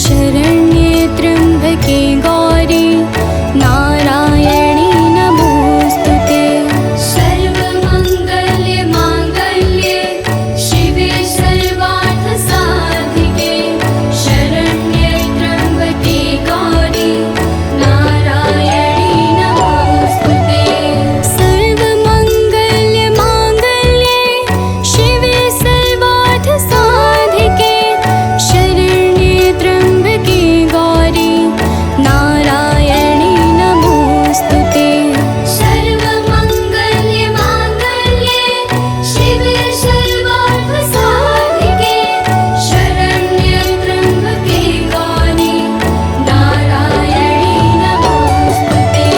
शरण्ये त्र्यम्बके गौरी नारायणी नमोस्तुते। सर्वमङ्गल्ये माङ्गल्ये शिवे सर्वार्थसाधिके शरण्ये त्र्यम्बके गौरी नारायणी नमोस्तुते। सर्वमङ्गल्ये माङ्गल्ये शिवे सर्वार्थसाधिके शरण्ये त्र्यम्बके गौरी नारायणी नमोस्तुते। सर्वमङ्गल्ये माङ्गल्ये शिवे सर्वार्थसाधिके शरण्ये त्र्यम्बके गौरी नारायणी नमोस्तुते।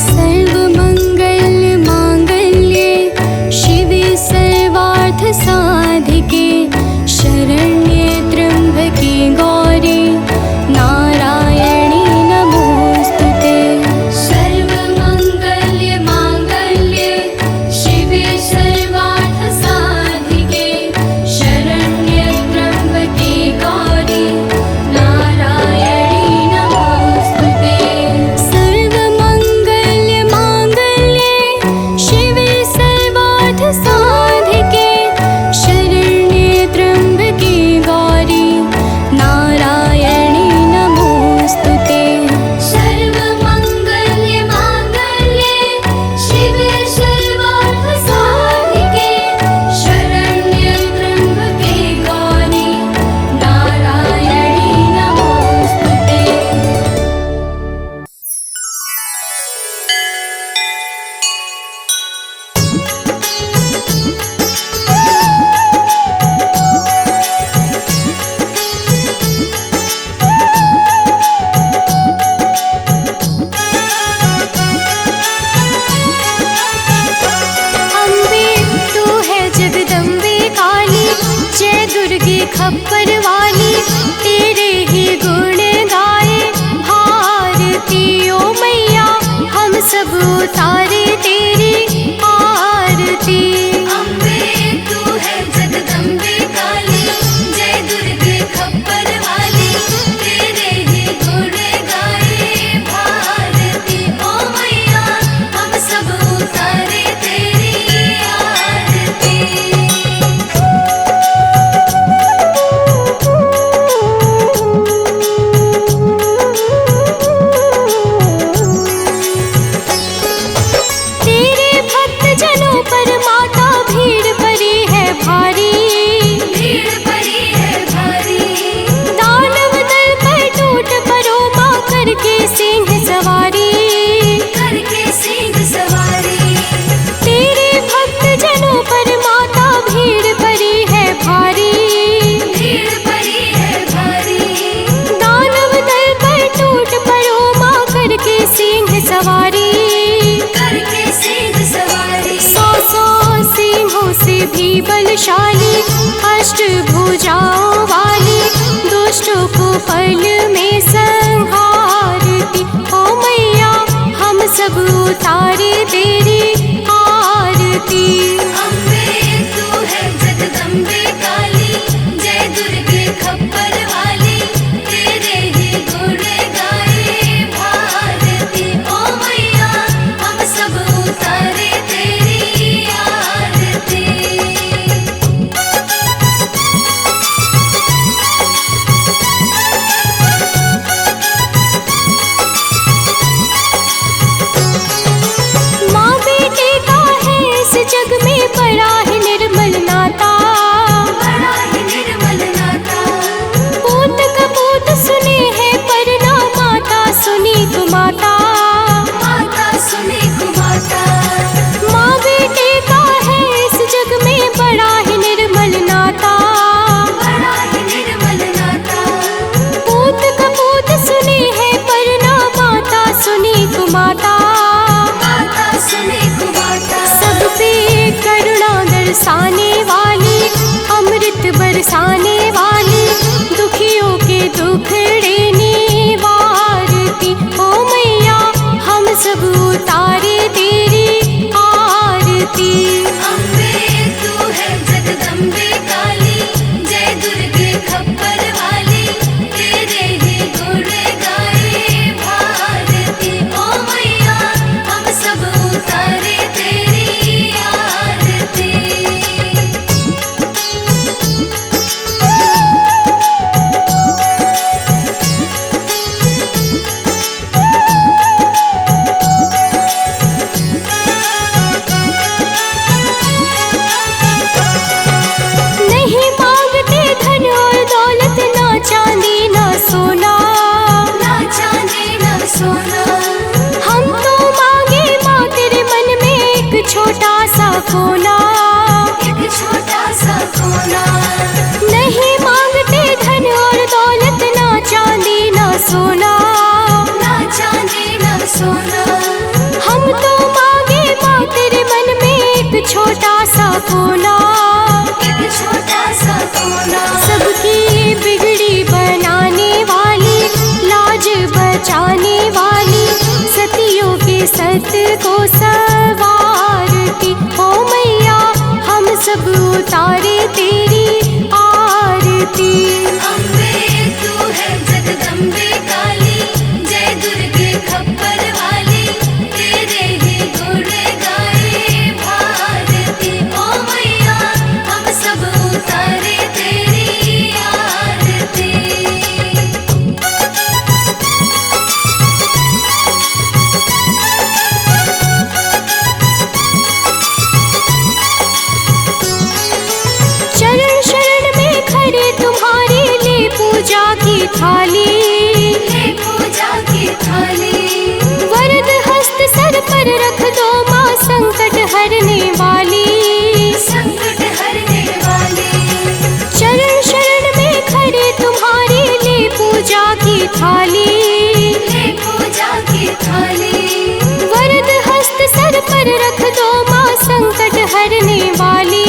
सर्वमङ्गल्ये माङ्गल्ये शिवे सर्वार्थसाधिके शरण्ये त्र्यम्बके गौरी नारायणी नमोस्तुते। सर्वमङ्गल्ये माङ्गल्ये शिवे सर्वार्थसाधिके शरण्ये त्र्यम्बके गौरी नारायणी नमोस्तुते। सर्वमङ्गल्ये माङ्गल्ये शिवे सर्वार्थसाधिके शरण्ये त्र्यम्बके गौरी नारायणी नमोस्तुते। सर्वमङ्गल्ये माङ्गल्ये शिवे सर्वार्थसाधिके शरण्ये त्र्यम्बके गौरी नारायणी नमोस्तुते। अम्बे तू है जगदम्बे काली, जय दुर्गे खप्पर वाली, तेरे ही गुण गाए भारती ओ मैया, हम सब उतारे तेरी आरती। अम्बे तू है जगदम्बे काली, जय दुर्गे खप्पर वाली, तेरे ही गुण गाए भारती ओ मैया, हम सब उतारे तेरी आरती। तेरे भक्त जनों पर माता भीड़ पड़ी है भारी, भीड़ पड़ी है भारी। दानव दल पर टूट पड़ो माँ, करके सिंह सवारी, करके सिंह सवारी। तेरे भक्त जनों पर माता भीड़ पड़ी है भारी, भीड़ पड़ी है भारी। दानव दल पर टूट पड़ो माँ, करके सिंह सवारी, करके सिंह सवारी। सौ सिंहों से भी बलशाली, अष्टभुजाओं वाली, दुष्टों को पल में संहारती ओ मैया, हम सब उतारे तेरी आरती। अम्बे तू है जगदम्बे काली, जय दुर्गे खप्पर वाली, तेरे ही गुण गाए भारती ओ मैया, हम सब उतारे तेरी आरती। माँ बेटे का है इस जग में बड़ा ही निर्मल नाता, बड़ा ही निर्मल नाता। पूत कपूत सुने हैं पर ना माता सुनी कुमाता, माता सुनी कुमाता। माँ बेटे का है इस जग में बड़ा ही निर्मल नाता, बड़ा ही निर्मल नाता। पूत कपूत सुने हैं पर ना माता सुनी कुमाता, माता सुनी कुमाता। सब पे करुणा दर्शाने वाली, अमृत बरसाने वाली, दुखियों के दुखड़े निवारती ओ मैया, हम सब उतारे तेरी आरती। उतारे तेरी आरती। अम्बे तू है जगदम्बे काली, जय दुर्गे खप्पर वाली, तेरे ही गुण गाए भारती। ओ मैया हम सब उतारे तेरी आरती। चरण शरण में खड़े तुम्हारे ले पूजा की थाली, ले पूजा की थाली। वरद हस्त सर पर रख दो माँ संकट हरने वाली। संकट हरने वाली। चरण शरण में खड़े तुम्हारे ले पूजा की थाली, ले पूजा की थाली। वरद हस्त सर पर रख दो माँ संकट हरने वाली।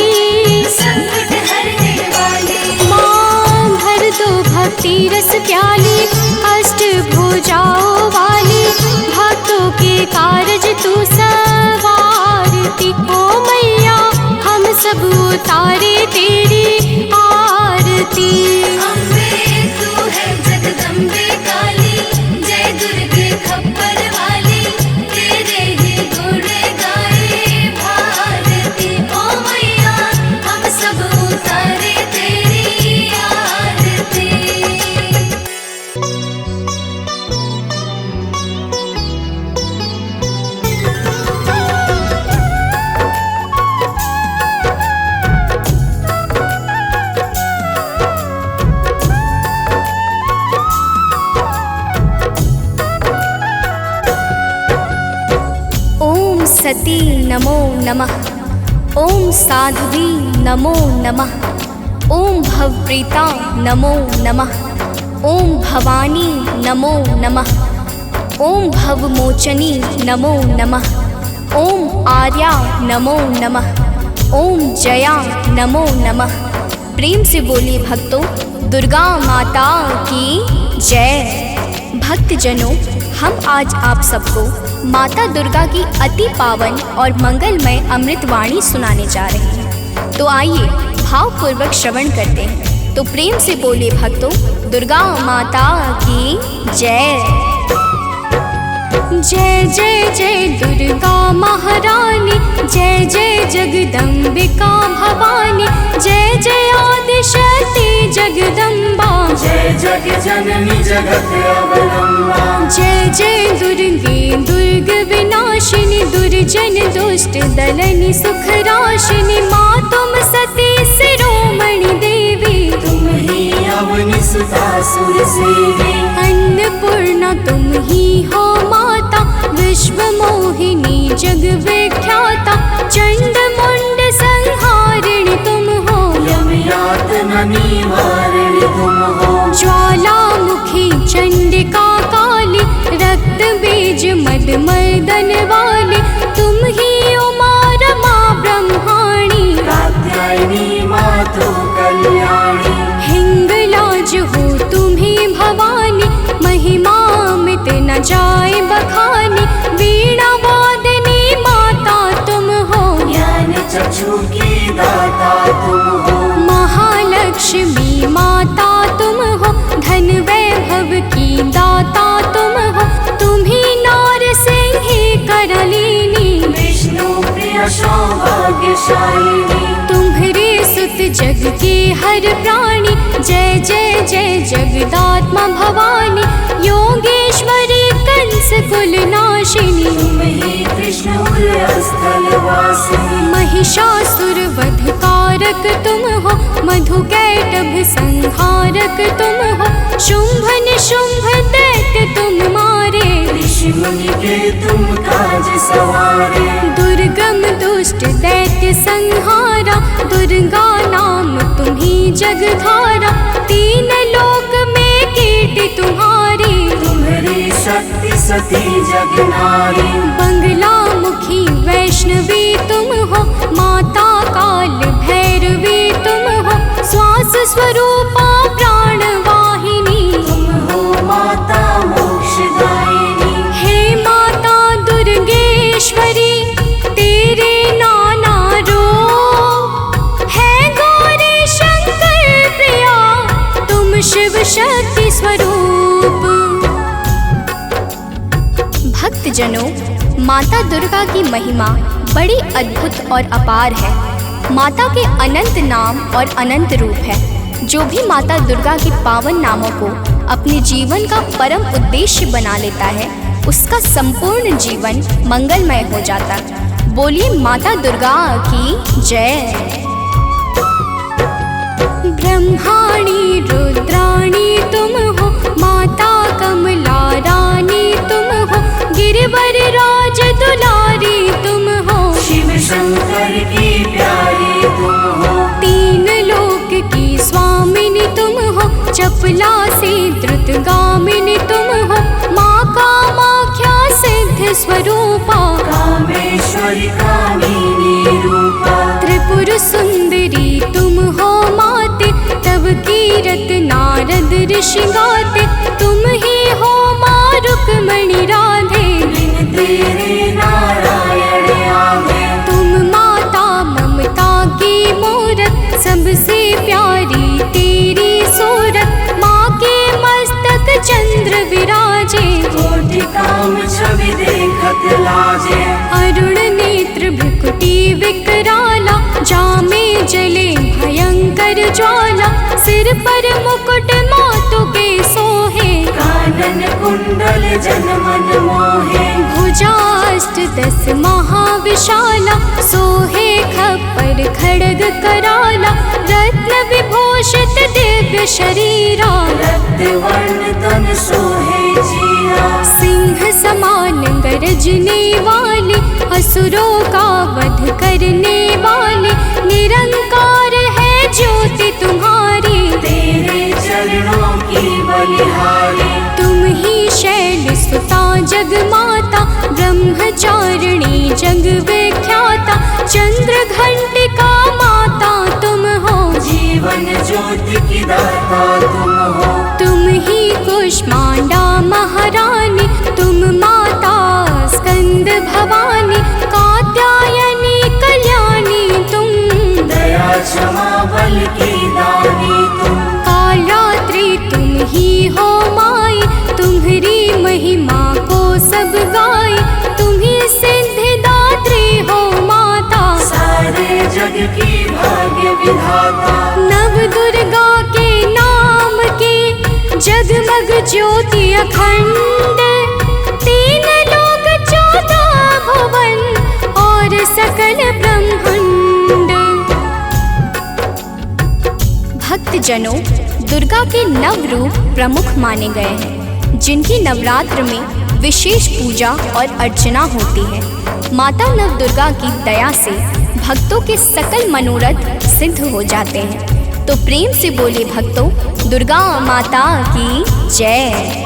संकट हरने वाली। माँ भर दो भक्ति रस प्याली, अष्ट भुजाओं वाली, भक्तों के कारज तू सवारती। ओ मैया हम सब उतारे तेरी आरती। अम्बे तू है जगदम्बे काली, जय दुर्गे खप्पर वाली, तेरे ही गुण गाए भारती। ओ मैया हम सब उतारे तेरी आरती। ओम सती नमो नमः, ओम साध्वी नमो नमः, ओम भवप्रीता नमो नमः, ओम भवानी नमो नमः, ओम भवमोचनी नमो नमः, ओम आर्या नमो नमः, ओम जया नमो नमः। प्रेम से बोलिए भक्तों, दुर्गा माता की जय। भक्तजनों, हम आज आप सबको माता दुर्गा की अति पावन और मंगलमय अमृतवाणी सुनाने जा रहे हैं। तो आइए भावपूर्वक श्रवण करते हैं। तो प्रेम से बोलिए भक्तों, दुर्गा माता की जय। जय जय जय दुर्गा महारानी, जय जय जगदम्बिका भवानी, जय जय आदिशक्ति जगदम्बा, जय जग जननी जगत अवलंबा। जय जय दुर्गे दुर्ग विनाशिनी, दुर्जन दुष्ट दलनी सुख राशिनी। माँ तुम सती शिरोमणि देवी, तुम ही अवनि सुता सुर सेवी। अन्नपूर्णा तुम ही हो माता, विश्व मोहिनी जग विख्याता। चंड मुंड संहारिणी तुम हो, यम यातना निवारिणी तुम हो। ज्वालामुखी चंडिका काली, रक्त बीज मद मर्दन वाली। तुम ही उमा रमा ब्रह्माणी, कात्यायनी मातु कल्याणी। हिंगलाज हो तुम्ही भवानी, महिमा मिट न जाए बखानी। वीणा वादनी माता तुम हो, ज्ञान चक्षु की दाता तुम हो। महालक्ष्मी माता तुम हो, धन वैभव की दाता तुम हो। तुम्ही नार सिंही करलीनी, विष्णु प्रिय सौभाग्यशालिनी। तुम्हारे सुत जग के हर प्राणी। जय जय जय जगदात्मा भवानी, योगेश्वरी कंस कुल नाशिनी। तुम ही कृष्ण स्थल वासिनी। महिषासुर वध कारक तुम हो, मधुकैटभ संहारक तुम हो। शुंभ निशुंभ दैत्य तुम मारे, ऋषि मुनि के तुम काज सवारे। दुर्गम दुष्ट दैत्य संहारा, दुर्गा नाम तुम्ही जगधारा। तीन लोक में कीर्ति तुम्हारी, तुम्हारी शक्ति सती जग नारी। बंगला मुखी वैष्णवी तुम हो, माता काल भैरवी तुम हो। श्वास स्वरूपा प्राण वाहिनी, तुम हो माता मोक्षदायिनी। हे माता दुर्गेश्वरी, तेरे नाना रूप है माता दुर्गा की महिमा बड़ी अद्भुत और अपार है। माता के अनंत नाम और अनंत रूप है। जो भी माता दुर्गा के पावन नामों को अपने जीवन का परम उद्देश्य बना लेता है, उसका संपूर्ण जीवन मंगलमय हो जाता। बोलिए माता दुर्गा की जय। ब्रह्माणी रुद्राणी तुम हो, माता कमला रानी तुम हो, गिरिवर राज दुलारी तुम हो, शिव शंकर की प्यारी तुम हो, तीन लोक की स्वामिनी तुम हो, चपला से द्रुतगामिनी तुम हो, माँ कामाख्या सिद्ध स्वरूपा, कामेश्वरी कामिनी रूपा, त्रिपुर सुंदरी तुम हो माते, तब कीरत नारद ऋषि गाते, तुम ही हो माँ रुक्मणी राधे, बिन तेरे नारायण आगे, तुम माता ममता की मूरत, सबसे प्यारी तेरी सूरत, माँ के मस्तक चंद्र विराजे, कोटि काम छवि देखत लाजे, अरुण नेत्र भ्रुकुटी विकराला, जामे जले भयंकर ज्वाला, सिर पर मुकुट मातु के सोहे, कानन कुंडल जनमन मोहे, भुजाष्ट 10 महाविशाला, सोहे खप्पर खड्ग कराला, रत्न विभूषित दिव्य शरीरा, रक्त वर्ण तन सोहे जीरा, सिंह समान गरजने वाले, असुरों का वध करने वाले, निरंकार है ज्योति तुम्हारी, तेरे चरणों की बलिहारी, तुम ही शैल सुता जग माता, ब्रह्मचारिणी जग विख्याता, चंद्र घंटिका माता तुम हो, जीवन ज्योति की दाता तुम हो, तुम ही कुष्मांडा महारानी, तुम माता स्कंद भवानी, कात्यायनी कल्याणी तुम, दया क्षमा बल की दानी तुम, कालरात्रि तुम ही हो माई, तुम्हारी महिमा को सब गाए, तुम ही सिद्धिदात्री हो माता, सारे जग की भाग्य विधाता, नव दुर्गा के नाम की जगमग ज्योति अखंड, 3 लोक 14 भुवन और सकल ब्रह्मांड। भक्तजनों, दुर्गा के नव रूप प्रमुख माने गए हैं, जिनकी नवरात्र में विशेष पूजा और अर्चना होती है। माता नव दुर्गा की दया से भक्तों के सकल मनोरथ सिद्ध हो जाते हैं। तो प्रेम से बोले भक्तों, दुर्गा माता की जय।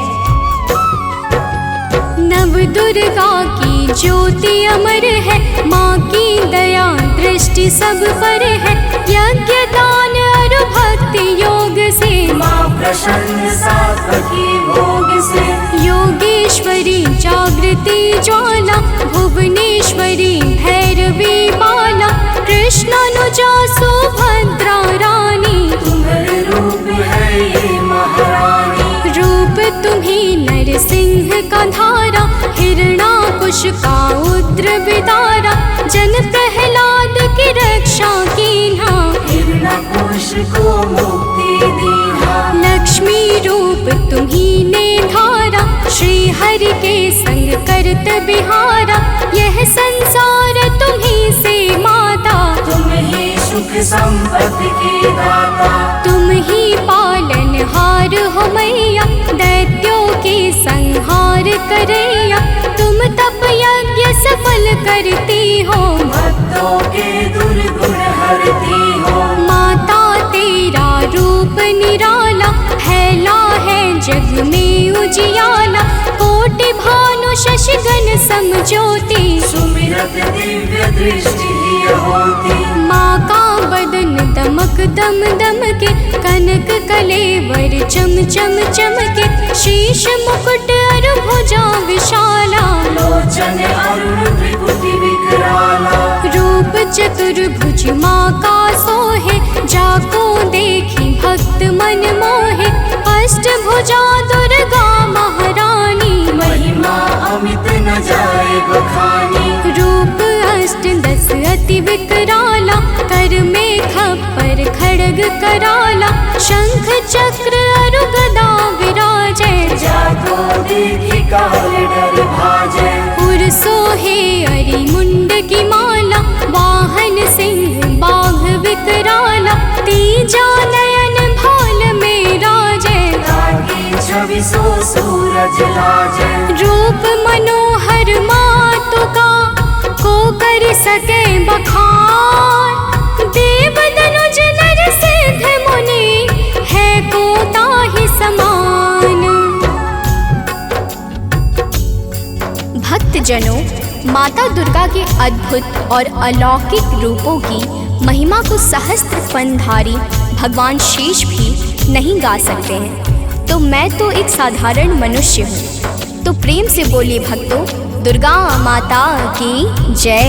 नव दुर्गा की ज्योति अमर है, माँ की दया दृष्टि सब पर है, यज्ञ दान और भक्ति योग से, माँ प्रसन्न सात्वकी भोग से, योगेश्वरी जागृति ज्वाला, भुवनेश्वरी भैरवी बाला, कृष्णानुजा सुभद्रा रानी, तुम्हारे रूप है ये महारानी, रूप तुम्ही नरसिंह का धारा, हिरणाकुश का उग्र विदारा, जन प्रहलाद की रक्षा कीन्हा, हिरण्यकुश को मुक्ति दीना, लक्ष्मी रूप तुम्ही ने धारा, श्री हरि के संग करत बिहारा, यह संसार तुम्ही से माता, तुम ही सुख संपत्ति की दाता, तुम ही पालनहार हो मैया, दैत्यों के संहार करैया, तुम तप यज्ञ सफल करती हो, भक्तों के दुर्गुण हरती हो, माता तेरा रूप निराला, फैला है जग में उजियाला, कोटि भानु शशिगण समज्योति, सुमिरत दिव्य दृष्टि ही होती, माँ का बदन दमक दम दम के, कनक कलेवर चम चम चमके, शीश मुकुट और भुजा विशाला, लोचन अरुण त्रिपुटी विकराला, रूप चतुर्भुज माँ का सोहे, जाको देखी भक्त मन मोहे, अष्टभुजा दुर्गा महारानी, महिमा अमित न जाए बखानी। रूप अष्ट दस अति विकराला, कर में खप्पर खड्ग कराला, शंख चक्र अरु गदा विराजै, जाको देखी काल डर भाजै। उर सोहे अरि मुंड की माला, वाहन सिंह बाघ विकराला, तीजा नयन भाल में राजै, ताकी छवि सो सूरज लाजै। रूप मनोहर मातु का को कर सके बखान, देव दनुज नर सिद्ध मुनि है को ताहि समान। भक्तजनों, माता दुर्गा के अद्भुत और अलौकिक रूपों की महिमा को सहस्त्र फनधारी भगवान शेष भी नहीं गा सकते हैं, तो मैं तो एक साधारण मनुष्य हूँ। तो प्रेम से बोलिए भक्तों, दुर्गा माता की जय।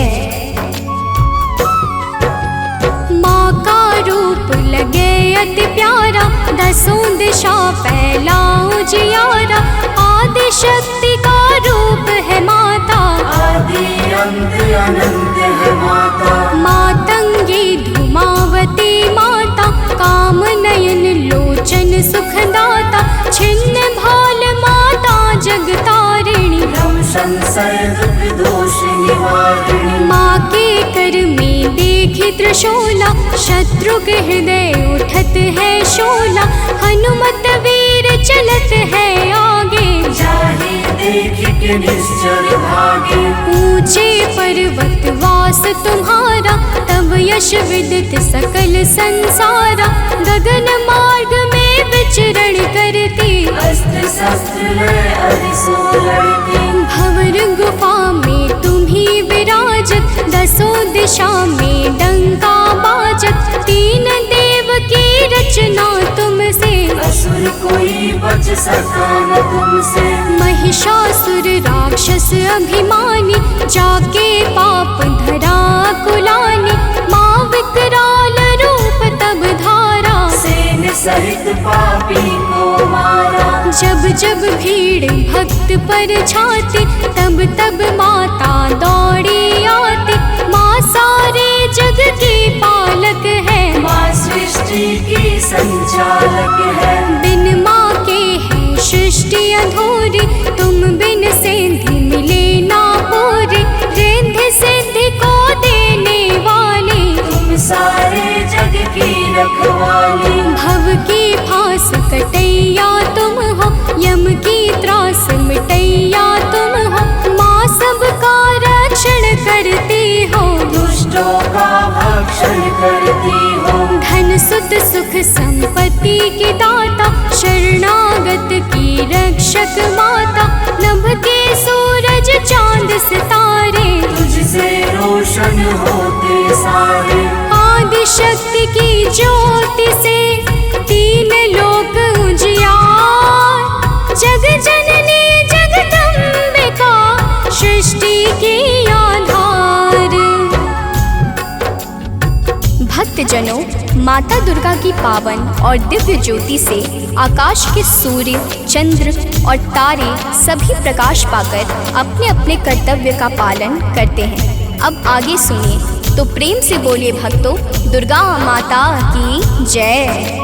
माँ का रूप लगे अति प्यारा, दसों दिशा फैला उजियारा, आदि शक्ति का रूप है माता, आदि अंत अनंत है माता। मातंगी धूमावती माता, काम नयन लोचन सुखदाता, छिन्न भाल माता जगतारिणी, ब्रह्म संशय दुख दोष निवारिणी। माँ के कर में देखी त्रिशूला, शत्रु के हृदय उठत है शोला, हनुमत वीर चलत है आगे, जाहि देखि के निश्चर भागे। ऊंचे पर्वत वास तुम्हारा, तब यश विदित सकल संसारा, गगन मार्ग में विचरण करती, अस्त्र शस्त्र लय अरिसो लड़ती। भंवर गुफा में तुम्ही विराजत, दसों दिशा में डंका बाजत, तीन देव की रचना तुमसे, असुर कोई बच सका न तुमसे। महिषासुर राक्षस अभिमानी, जाके पाप धरा कुलानी, माँ विकराल रूप तब धारा, सेन सहित पापी को मारा। जब जब भीड़ भक्त पर छाती, तब तब माता दौड़ी आती, माँ सारे जग की पालक है, माँ सृष्टि की संचालक है। बिन माँ के है सृष्टि अधूरी, तुम बिन सिद्धि मिले ना पूरी, रिद्धि सिद्धि को देने वाली, तुम सारे जग की रखवाली। भव की फांस कटैया तुम हो, यम की त्रास मिटैया तुम हो, माँ सबका रक्षण करती हो, दुष्टों का भक्षण करती हो। धन सुत सुख संपत्ति की दाता, शरणागत की रक्षक माता, नभ के सूरज चांद सितारे, तुझसे रोशन होते सारे। आदि शक्ति की ज्योति से तीन लोक उजियार, जग जननी जगदम्बिका सृष्टि की आधार। भक्तजनों, माता दुर्गा की पावन और दिव्य ज्योति से आकाश के सूर्य, चंद्र और तारे सभी प्रकाश पाकर अपने अपने कर्तव्य का पालन करते हैं। अब आगे सुनिए, तो प्रेम से बोलिए भक्तों, दुर्गा माता की जय।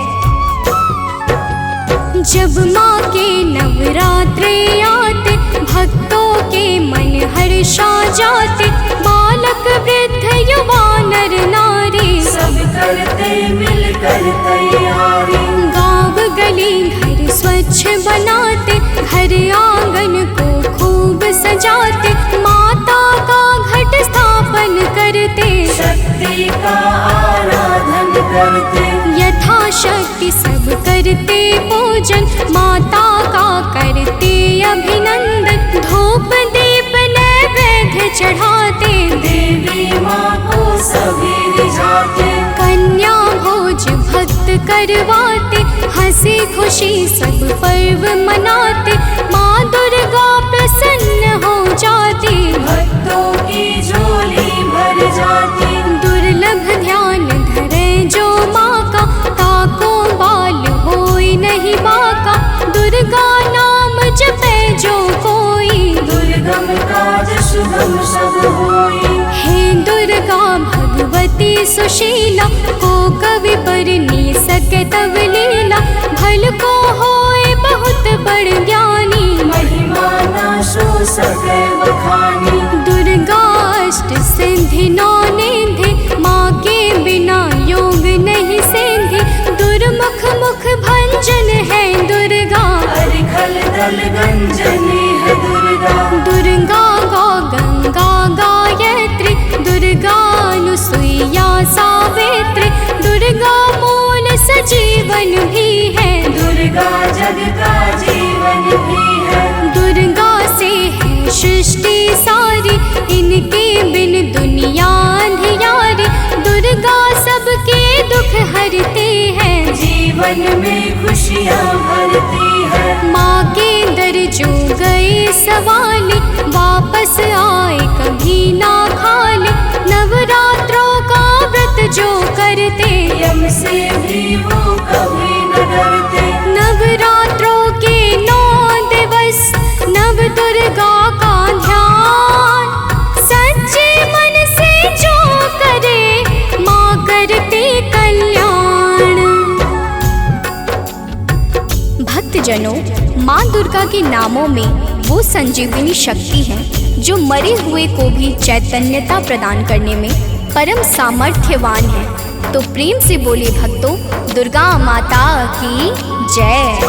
जब माँ के नवरात्रे आते, भक्तों के मन हर्षा जाते, बालक वृद्ध युवा नर नारी, सब करते मिलकर तैयारी। गाँव गली घर स्वच्छ बनाते, घर आंगन को खूब सजाते, माता का घट स्थापन करते, शक्ति का आराधन करते। यथाशक्ति सब करते पूजन, माता का करते अभिनंदन, धूप दीप नैवेद्य चढ़ाते, देवी माँ को सभी रिझाते। कन्या भोज भक्त करवाते, हंसी खुशी सब पर्व मनाते, माँ दुर्गा प्रसन्न हो जाती, भक्तों की झोली भर जाती। दुर्लभ ध्यान धरे जो माँ का, ताको बाल होई नहीं बाका, दुर्गा नाम जपे जो कोई, दुर्गम काज शुभम दुर्गा भगवती सुशीला, को कवि पर नी सके तब लीला। भल को होए बहुत बड़ ज्ञानी, महिमा नाशो सदैव खानी। दुर्गा अष्ट सिद्धि नौ निधि, माँ के बिना योग नहीं सिद्धि। दुर्मुख मुख भंजन है दुर्गा, अरिखल दल गंजनी है दुर्गा। दुर्गा गौ गंगा गायत्री, दुर्गा अनुसुईया सावित्री। दुर्गा मूल सजीवन भी है, दुर्गा जग का जीवन भी है। दुर्गा से है सृष्टि सारी, इनके बिन दुनिया अंधियारी। दुर्गा सबके दुख हरते हैं, जीवन में खुशियाँ भरती है। माँ के दर जो गए सवाले, वापस आए कभी ना खाले। नवरात्रों का व्रत जो करते, यम से भी वो कभी न डरते। नवरात्रों के 9 दिवस, नव दुर्गा का ध्यान। सच्चे मन से जो करे, माँ करते कल्याण। भक्तजनों, माँ दुर्गा के नामों में वो संजीवनी शक्ति है जो मरे हुए को भी चैतन्यता प्रदान करने में परम सामर्थ्यवान है। तो प्रेम से बोले भक्तों, दुर्गा माता की जय।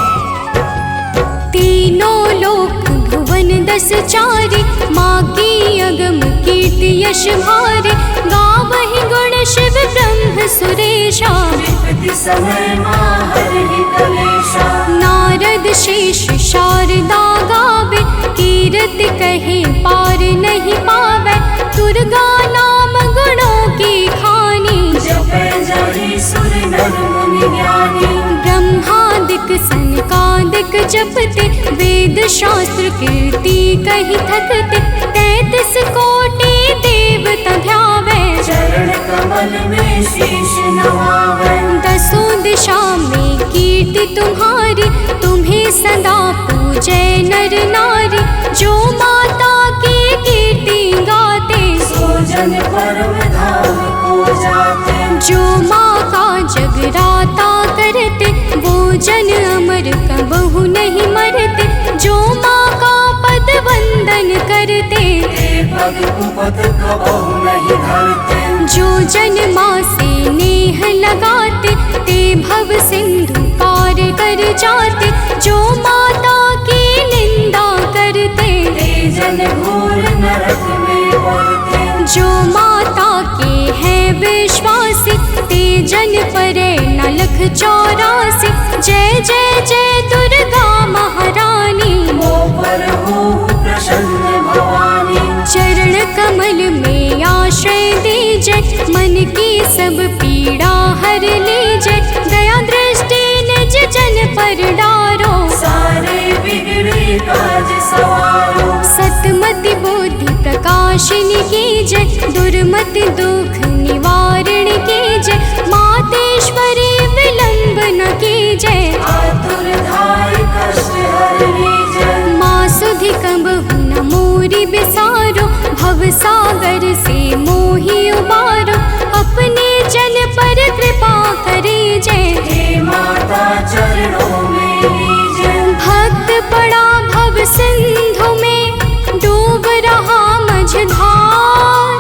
तीनों लोक भुवन 10 चारी, माँ की अगम कीर्ति यश भारे। गावहि गुण शिव ब्रह्म सुरेशा, विपत्ति समय माँ हरि कलेशा। नारद शेष शारदा गावे, कीरति कहे पार नहीं पावे। दुर्गा नाम गुणों की खानी, जपै जाहि सुर नर मुनि ज्ञानी। ब्रह्मादिक सनकादिक जपते, वेद शास्त्र कीर्ति कही थकते। 33 कोटि देवता ध्यावे, चरण कमल में शीश नवावे। 10 दिशा में कीर्ति तुम्हारी, तुम्हें सदा पूजे नर नारी। जो माता की कीर्ति गाते, सो जन परम धाम को जाते। जो माँ का जगराता करते, वो जन अमर कबहु नहीं मरते। जो माँ का पद वंदन करते, हे पग कुपथ कबहु नहीं धरते। जो जन माँ से नेह लगाते, ते भव सिंधु पार कर जाते। जो माता की निंदा करते, हे जन घोर नरक में पड़ते। जो माता के हैं विश्वासी, ते जन परे न लख 84। जय जय जय दुर्गा महारानी, मो पर हो प्रसन्न भवानी। चरण कमल में आश्रय दीजे, मन की सब पीड़ा हर लीजे। दया दृष्टि निज जन पर डारो, सारे बिगड़े काज सवारो। सतमति बुद्धि प्रकाशिनी की जय, दुर्मति दुख निवारण की जय। मातेश्वरी विलंब न की जय, आतुर धाय कष्ट हरनी जय। माँ सुधि कबहु न मोरी बिसारो, भव सागर से मोहि उबारो। अपने जन पर कृपा करी जय, हे माता चरणों में लीजय। भक्त पड़ा भव सिंधु में, डूब रहा मझधार।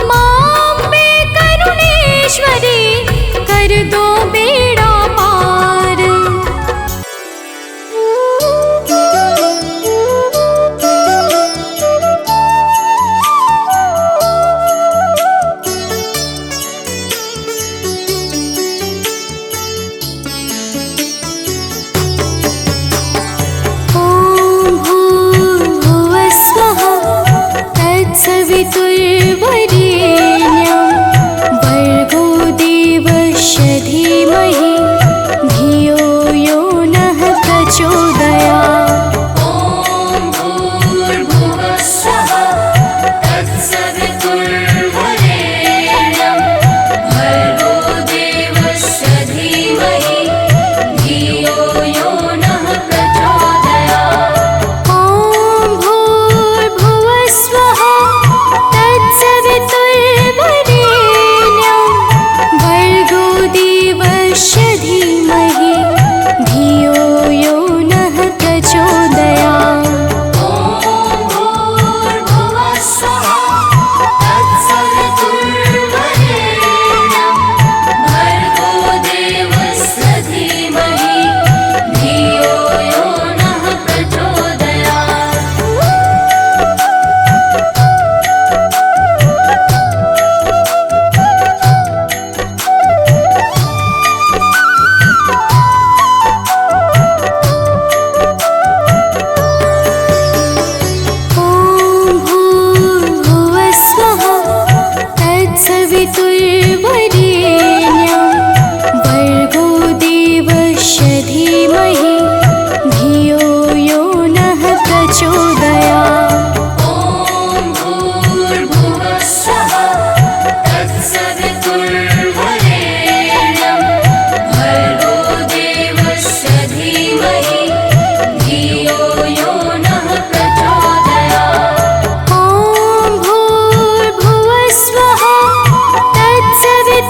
माँ तत्सवितुर्वरेण्यं भर्गो देवस्य धीमहि धियो यो नः प्रचोदयात्। ॐ भूर्भुवः स्वः तत्सवितुर्वरेण्यं भर्गो देवस्य धीमहि धियो यो नः प्रचोदयात्। ॐ भूर्भुवः स्वः तत्सवितुर्वरेण्यं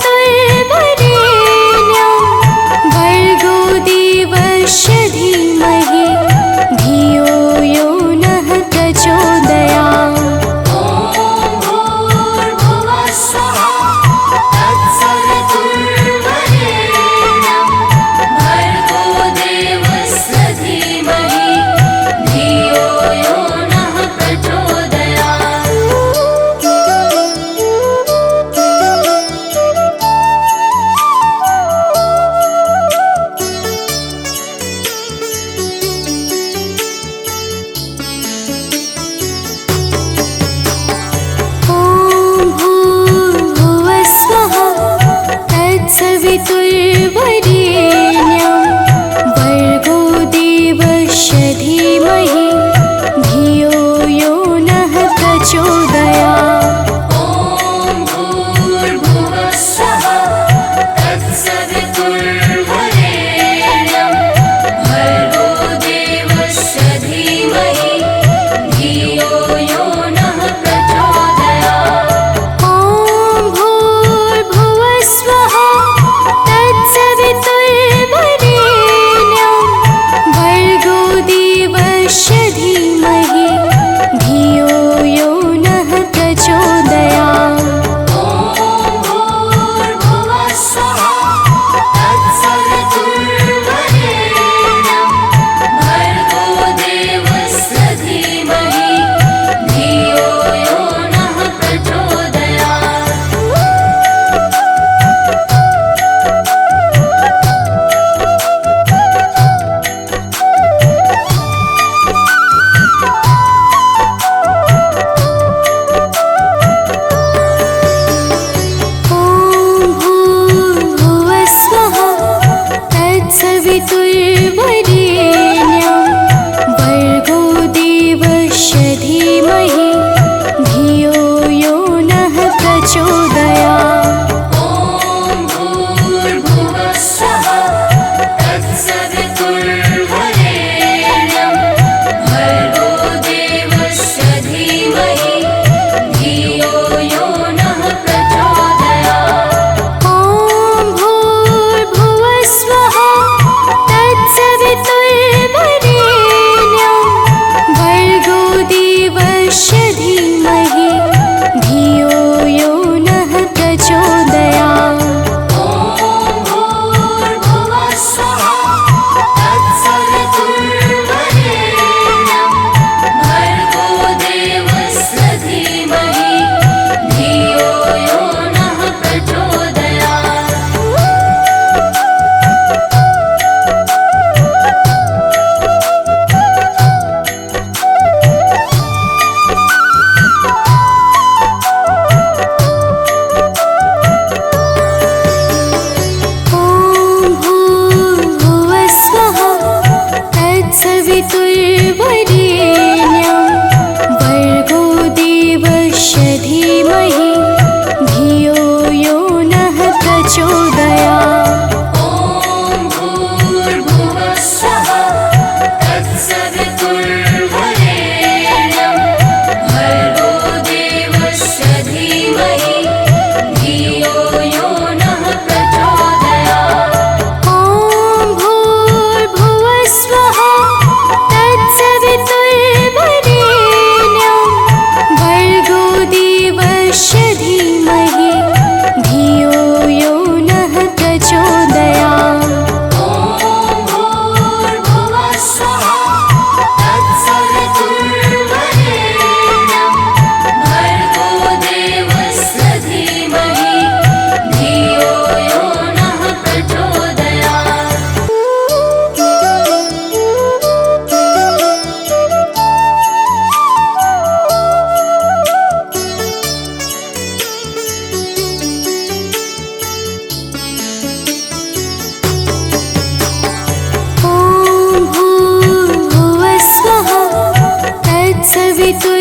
तत्सवितुर्वरेण्यं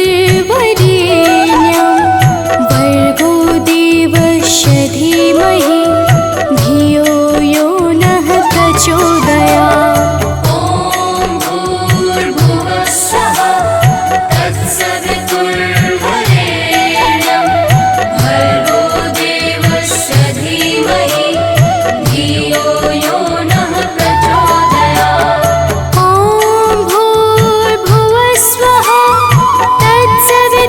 भर्गो देवस्य धीमहि धियो यो नः प्रचोदयात्। ॐ भूर्भुवः स्वः तत्सवितुर्वरेण्यं भर्गो देवस्य धीमहि धियो यो नः प्रचोदयात्। ॐ भूर्भुवः स्वः तत्सवितुर्वरेण्यं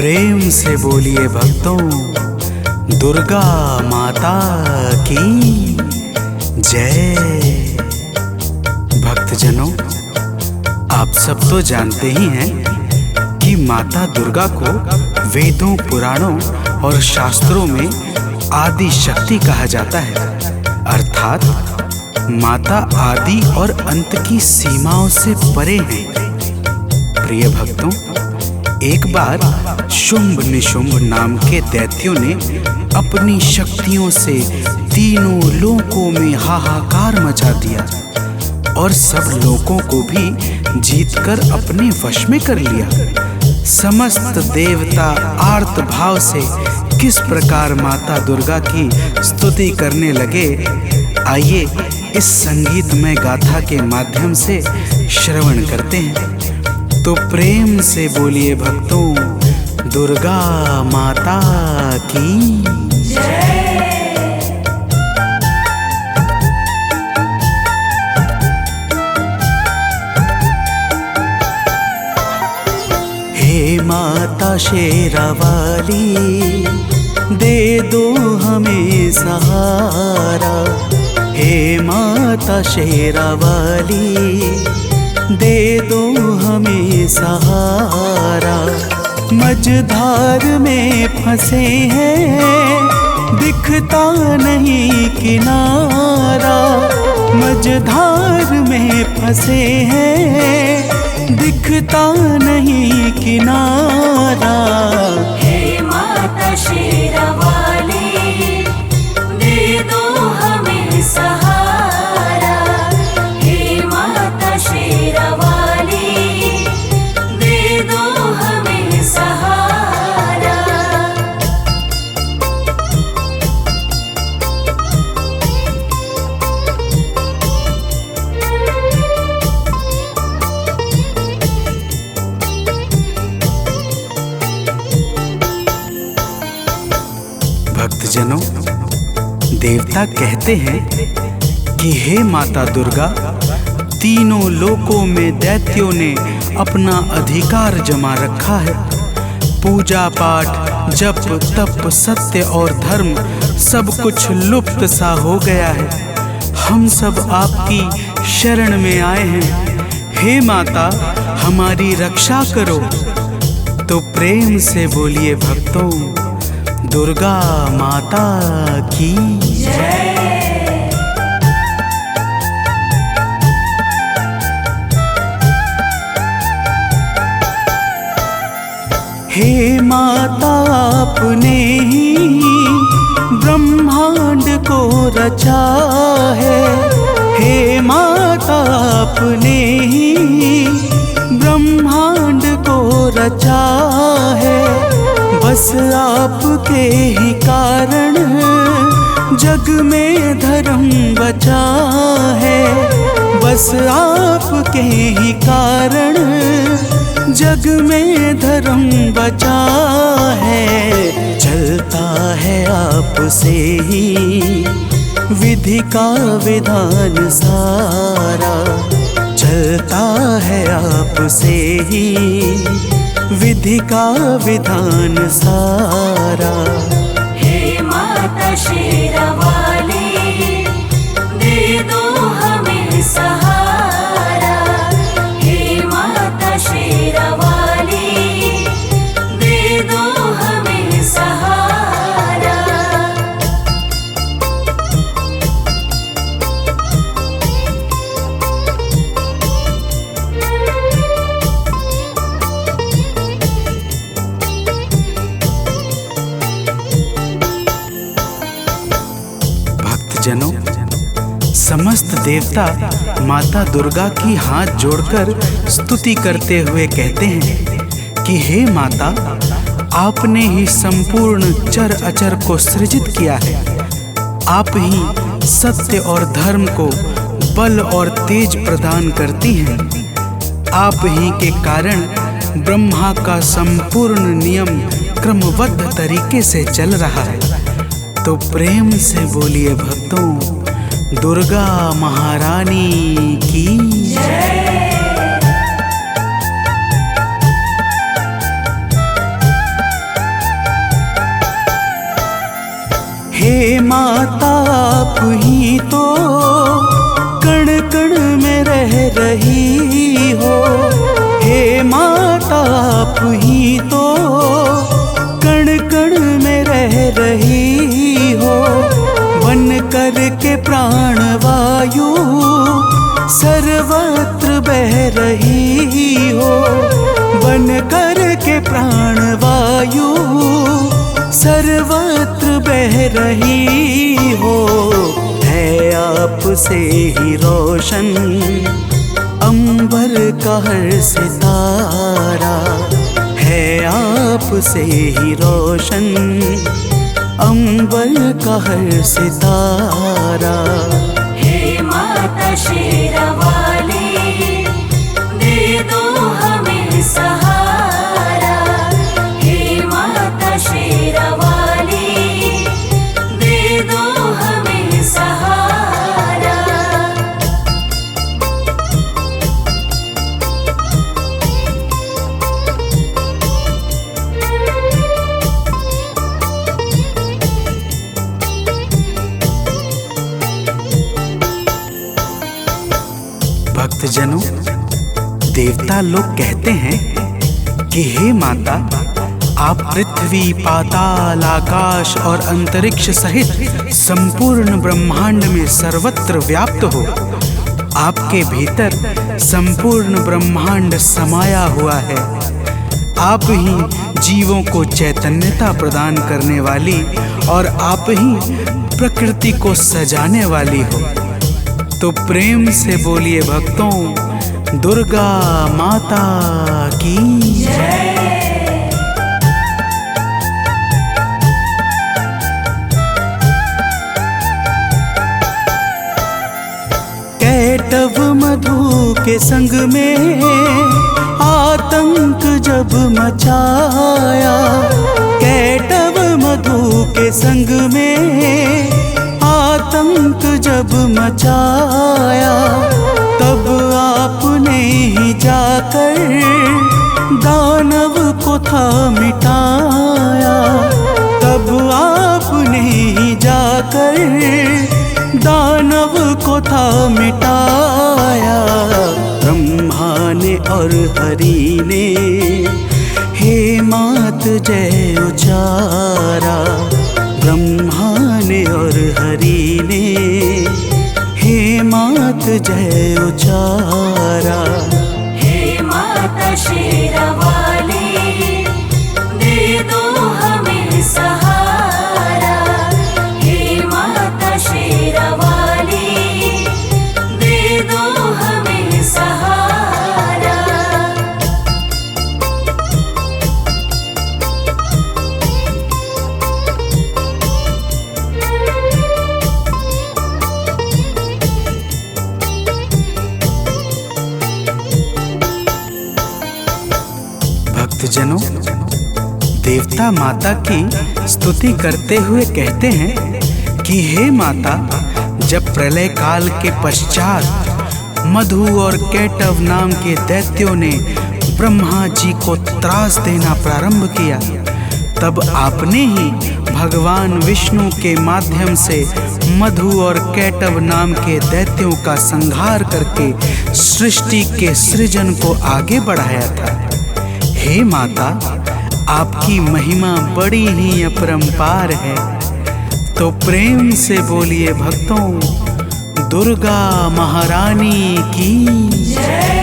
प्रेम से बोलिए भक्तों, दुर्गा माता की जय। भक्तजनों, आप सब तो जानते ही हैं कि माता दुर्गा को वेदों, पुराणों और शास्त्रों में आदि शक्ति कहा जाता है, अर्थात माता आदि और अंत की सीमाओं से परे हैं। प्रिय भक्तों, एक बार शुंभ निशुंभ नाम के दैत्यों ने अपनी शक्तियों से तीनों लोकों में हाहाकार मचा दिया और सब लोगों को भी जीतकर अपने वश में कर लिया। समस्त देवता आर्त भाव से किस प्रकार माता दुर्गा की स्तुति करने लगे, आइए इस संगीतमय गाथा के माध्यम से श्रवण करते हैं। तो प्रेम से बोलिए भक्तों, दुर्गा माता की जय। हे माता शेरावाली, दे दो हमें सहारा। हे माता शेरावाली, दे दो हमें सहारा। मझधार में फंसे हैं, दिखता नहीं किनारा। मझधार में फंसे हैं, दिखता नहीं किनारा। हे माता शेरावाली, दे दो हमें सहारा। हे माता शेरावाली, दे दो हमें सहारा। भक्तजनों, देवता कहते हैं कि हे माता दुर्गा, तीनों लोकों में दैत्यों ने अपना अधिकार जमा रखा है। पूजा पाठ, जप तप, सत्य और धर्म सब कुछ लुप्त सा हो गया है। हम सब आपकी शरण में आए हैं। हे माता, हमारी रक्षा करो। तो प्रेम से बोलिए भक्तों, दुर्गा माता की जय। हे माता, आपने ही ब्रह्मांड को रचा है। हे माता, आपने ही ब्रह्मांड को रचा है। बस आपके ही कारण जग में धर्म बचा है। बस आपके ही कारण जग में धर्म बचा है। चलता है आपसे ही विधि का विधान सारा। चलता है आपसे ही विधि का विधान सारा। हे माता शेरावाली, दे दो हमें सहारा। हे माता शेरावाली, दे दो हमें सहारा। भक्तजनों, समस्त देवता माता दुर्गा की हाथ जोड़कर स्तुति करते हुए कहते हैं कि हे माता, आपने ही संपूर्ण चर अचर को सृजित किया है। आप ही सत्य और धर्म को बल और तेज प्रदान करती हैं। आप ही के कारण ब्रह्मा का संपूर्ण नियम क्रमबद्ध तरीके से चल रहा है। तो प्रेम से बोलिए भक्तों, दुर्गा महारानी की जय। माता आप ही तो कण कण में रह रही हो। हे माता आप ही तो कण कण में रह रही हो। बन कर के प्राण वायु सर्वत्र बह रही हो। बन कर के प्राण वायु सर्वत्र बह रही हो। है आपसे ही रोशन अंबर का हर सितारा। है आपसे ही रोशन अंबर का हर सितारा। हे माता शेरावाली, दे दो हमें सहारा। हे माता शेरावाली, दे दो हमें सहारा। भक्तजनों, देवता लोग कहते हैं कि हे माता, आप पृथ्वी, पाताल, आकाश और अंतरिक्ष सहित संपूर्ण ब्रह्मांड में सर्वत्र व्याप्त हो। आपके भीतर संपूर्ण ब्रह्मांड समाया हुआ है। आप ही जीवों को चैतन्यता प्रदान करने वाली और आप ही प्रकृति को सजाने वाली हो। तो प्रेम से बोलिए भक्तों, दुर्गा माता की जय। कैटव मधु के संग में आतंक जब मचाया। कैटव मधु के संग में आतंक जब मचाया। तब आपने ही जाकर दानव को था मिटाया। तब आपने ही जाकर दानव को था मिटाया। ब्रह्मा ने और हरि ने हे मात जय उचारा। ब्रह्मा ने और हरि ने हे मात जय उचारा। हे माता शेरावाली, दे दो हमें सहारा। हे माता शेरावाली, दे दो हमें सहारा। भक्तजनों, देवता माता की स्तुति करते हुए कहते हैं कि हे माता, जब प्रलय काल के पश्चात मधु और कैटव नाम के दैत्यों ने ब्रह्मा जी को त्रास देना प्रारंभ किया, तब आपने ही भगवान विष्णु के माध्यम से मधु और कैटव नाम के दैत्यों का संहार करके सृष्टि के सृजन को आगे बढ़ाया था। हे माता, आपकी महिमा बड़ी ही अपरंपार है। तो प्रेम से बोलिए भक्तों, दुर्गा महारानी की जय।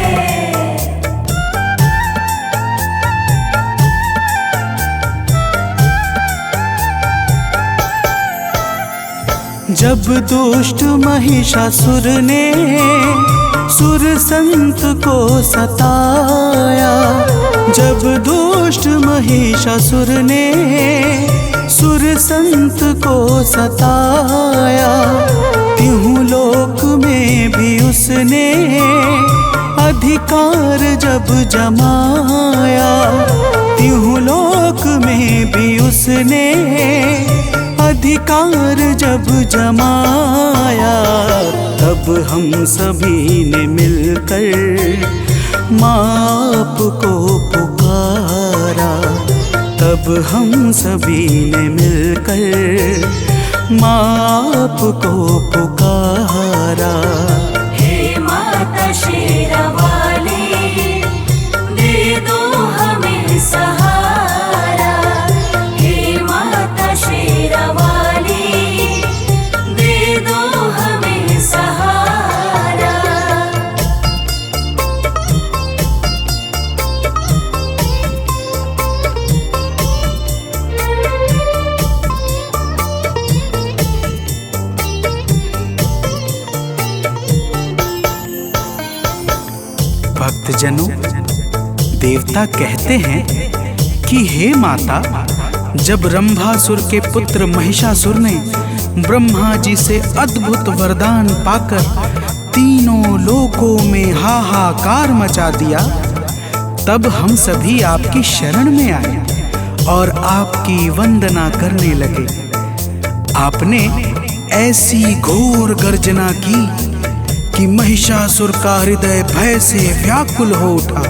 जब दुष्ट महिषासुर ने सुर संत को सताया। जब दुष्ट महिषासुर ने सुर संत को सताया। तिहु लोक में भी उसने अधिकार जब जमाया। तिहु लोक में भी उसने अधिकार जब जमाया। तब हम सभी ने मिलकर माप को पुकारा। तब हम सभी ने मिलकर माँ आपको पुकारा। हे माता शेरावाली, दे दो हमें सहारा। हे माता शेरावाली, दे दो हमें सहारा। भक्तजनों, देवता कहते हैं कि हे माता, जब रंभासुर के पुत्र महिषासुर ने ब्रह्मा जी से अद्भुत वरदान पाकर तीनों लोकों में हाहाकार मचा दिया, तब हम सभी आपकी शरण में आए और आपकी वंदना करने लगे। आपने ऐसी घोर गर्जना की कि महिषासुर का हृदय भय से व्याकुल हो उठा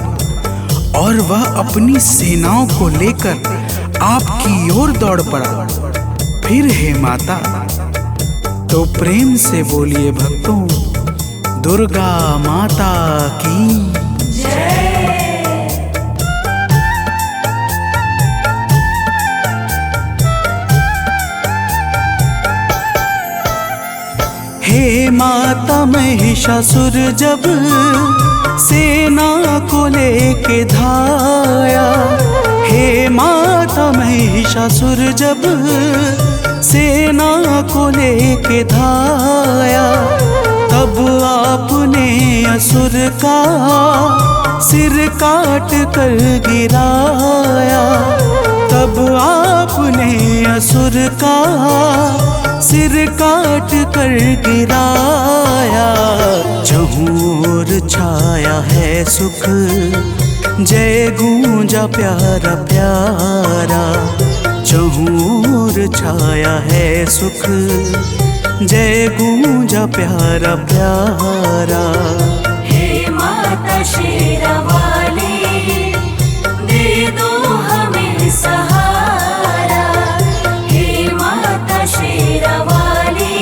और वह अपनी सेनाओं को लेकर आपकी ओर दौड़ पड़ा। फिर हे माता, तो प्रेम से बोलिए भक्तों, दुर्गा माता की हे माता, महिषासुर जब सेना को लेके धाया। हे माता, महिषासुर जब सेना को लेके धाया, तब आपने असुर का सिर काट कर गिराया। तब आपने असुर का सिर काट कर गिराया। चहूर छाया है सुख, जय गूंजा प्यारा प्यारा। चहूर छाया है सुख, जय गूंजा प्यारा प्यारा। हे माता शेरावाली, दे दो हमें सहारा। हे माता शेरावाली,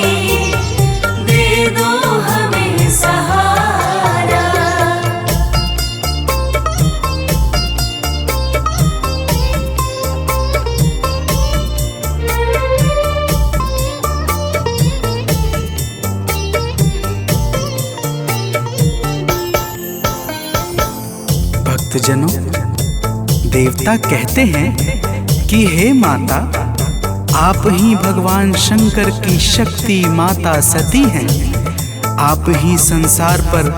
दे दो हमें सहारा। भक्तजनों, देवता कहते हैं कि हे माता, आप ही भगवान शंकर की शक्ति माता सती हैं। आप ही संसार पर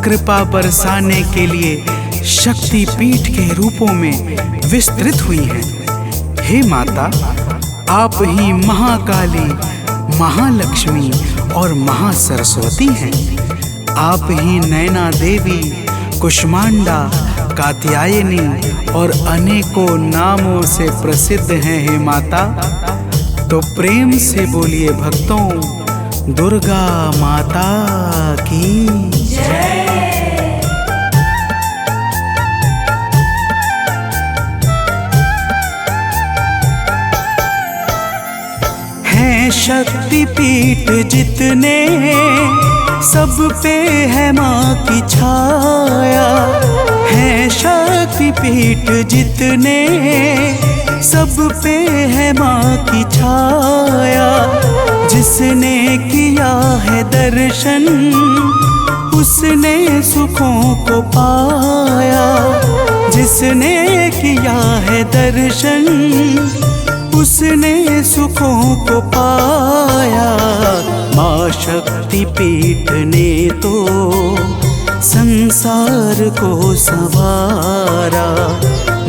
कृपा बरसाने के लिए शक्ति पीठ के रूपों में विस्तृत हुई हैं। हे माता, आप ही महाकाली, महालक्ष्मी और महासरस्वती हैं। आप ही नैना देवी, कुष्मांडा, कात्यायनी और अनेकों नामों से प्रसिद्ध हैं। हे माता, तो प्रेम से बोलिए भक्तों, दुर्गा माता की जय। हैं शक्ति पीठ जितने, सब पे है माँ की छाया। हैं शक्ति पीठ जितने, सब पे है माँ की छाया। जिसने किया है दर्शन, उसने सुखों को पाया। जिसने किया है दर्शन, उसने सुखों को पाया। माँ शक्ति पीठ ने तो संसार को संवारा।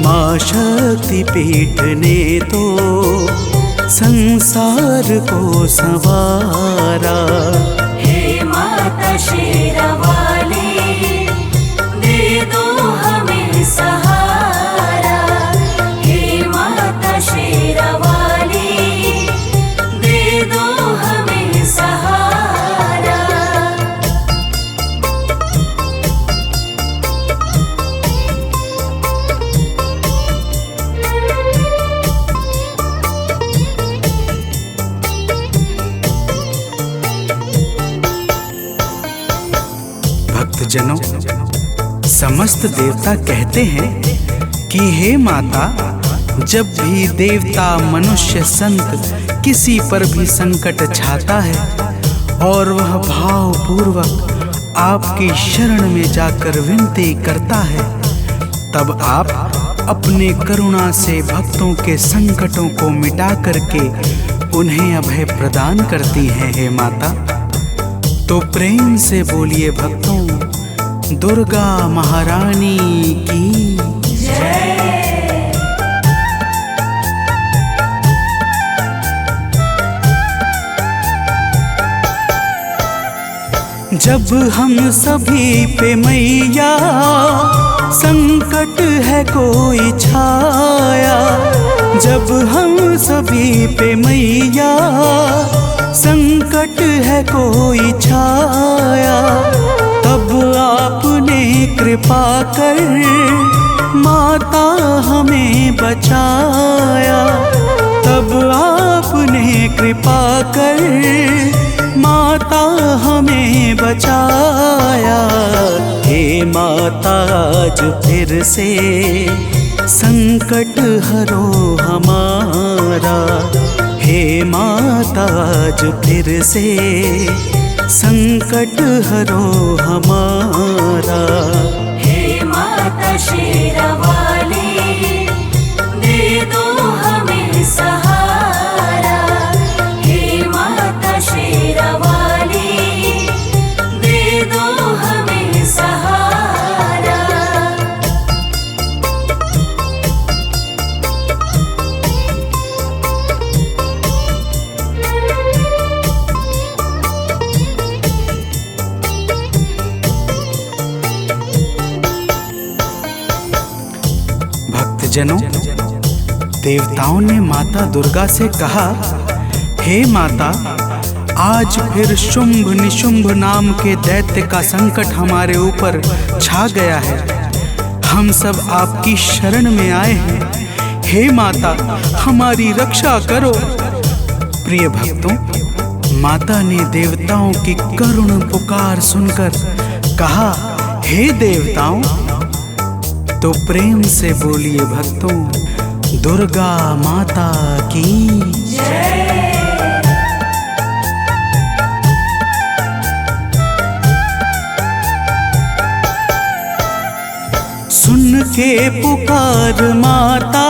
माँ शक्ति पीठ ने तो संसार को संवारा। हे माता शेरावाली, दे दो हमें सहारा। हे माता शेरावाली, दे दो हमें सहारा। भक्तजनों, समस्त देवता कहते हैं कि हे माता, जब भी देवता, मनुष्य, संत किसी पर भी संकट छाता है और वह भावपूर्वक आपकी शरण में जाकर विनती करता है, तब आप अपने करुणा से भक्तों के संकटों को मिटा करके उन्हें अभय प्रदान करती हैं हे माता। तो प्रेम से बोलिए भक्तों, दुर्गा महारानी की जय। जब हम सभी पे मैया संकट है कोई छाया, जब हम सभी पे मैया संकट है कोई छाया, तब आपने कृपा कर माता हमें बचाया, तब आपने कृपा कर माता हमें बचाया। हे माता, आज फिर से संकट हरो हमारा, हे माता, आज फिर से संकट हरो हमारा। हे माता शेरावाली, दे दो हमें सहारा। हे माता शेरावाली, दे दो हमें सहारा। भक्तजनों, देवताओं ने माता दुर्गा से कहा, हे माता, आज फिर शुंभ निशुंभ नाम के दैत्य का संकट हमारे ऊपर छा गया है। हम सब आपकी शरण में आए हैं। हे माता, हमारी रक्षा करो। प्रिय भक्तों, माता ने देवताओं की करुण पुकार सुनकर कहा, हे देवताओं। तो प्रेम से बोलिए भक्तों, दुर्गा माता की जय। सुन के पुकार माता,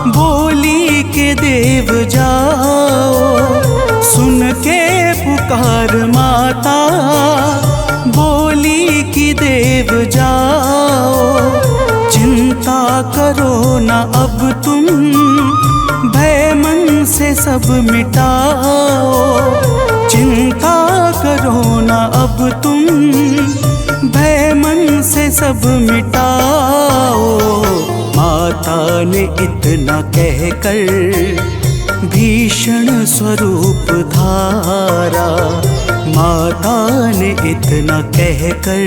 बोली के देव जाओ। सुन के पुकार माता, बोली की देव जाओ। चिंता करो न अब तुम, भय मन से सब मिटाओ। चिंता करो न अब तुम, भय मन से सब मिटाओ। माता ने इतना कहकर भीषण स्वरूप धारा। माता ने इतना कहकर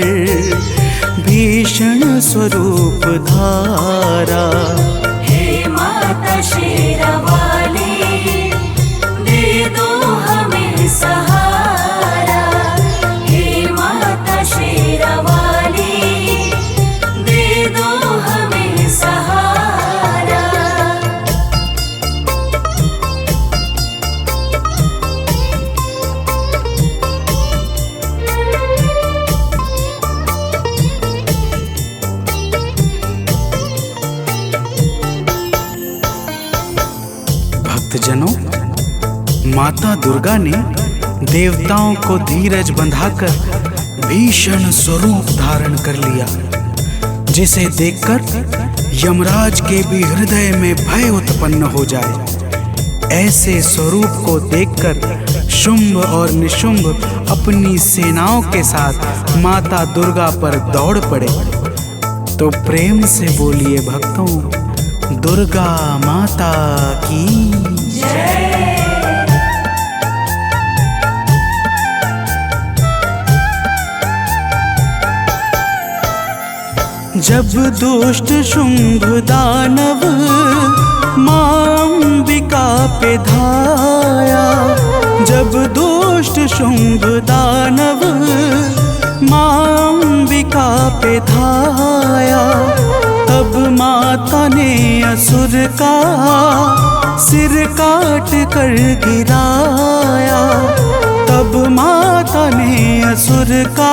भीषण स्वरूप धारा। हे माता शेरावाली, दे दो हमें सहारा। हे माता शेरावाली, दे दो हमें सहारा। भक्तजनों, माता दुर्गा ने देवताओं को धीरज बंधाकर भीषण स्वरूप धारण कर लिया, जिसे देखकर यमराज के भी हृदय में भय उत्पन्न हो जाए। ऐसे स्वरूप को देखकर शुंभ और निशुंभ अपनी सेनाओं के साथ माता दुर्गा पर दौड़ पड़े। तो प्रेम से बोलिए भक्तों, दुर्गा माता की जय। जब दुष्ट शुंभ दानव मां अंबिका पे धाया, जब दुष्ट शुंभ दानव मां गिराया, तब माता ने असुर का सिर काट कर गिराया। तब माता ने असुर का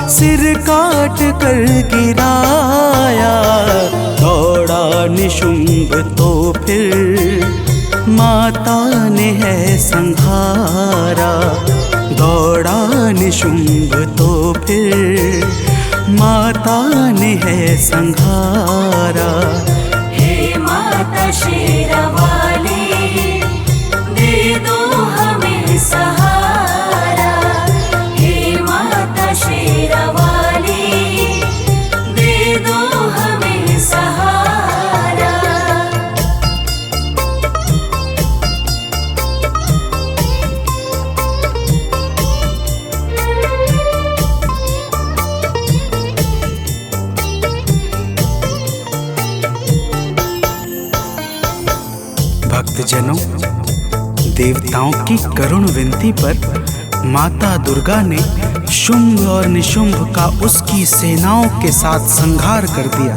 सिर काट कर गिराया। दौड़ा निशुंभ तो फिर माता ने है संहारा। दौड़ा निशुंभ तो फिर माता ने है संहारा। हे माता शेरावाली, दे दो हमें सहारा। हे माता शेरावाली, दे दो हमें सहारा। भक्तजनों, देवताओं की करुण विनती पर माता दुर्गा ने शुंभ और निशुंभ का उसकी सेनाओं के साथ संहार कर दिया।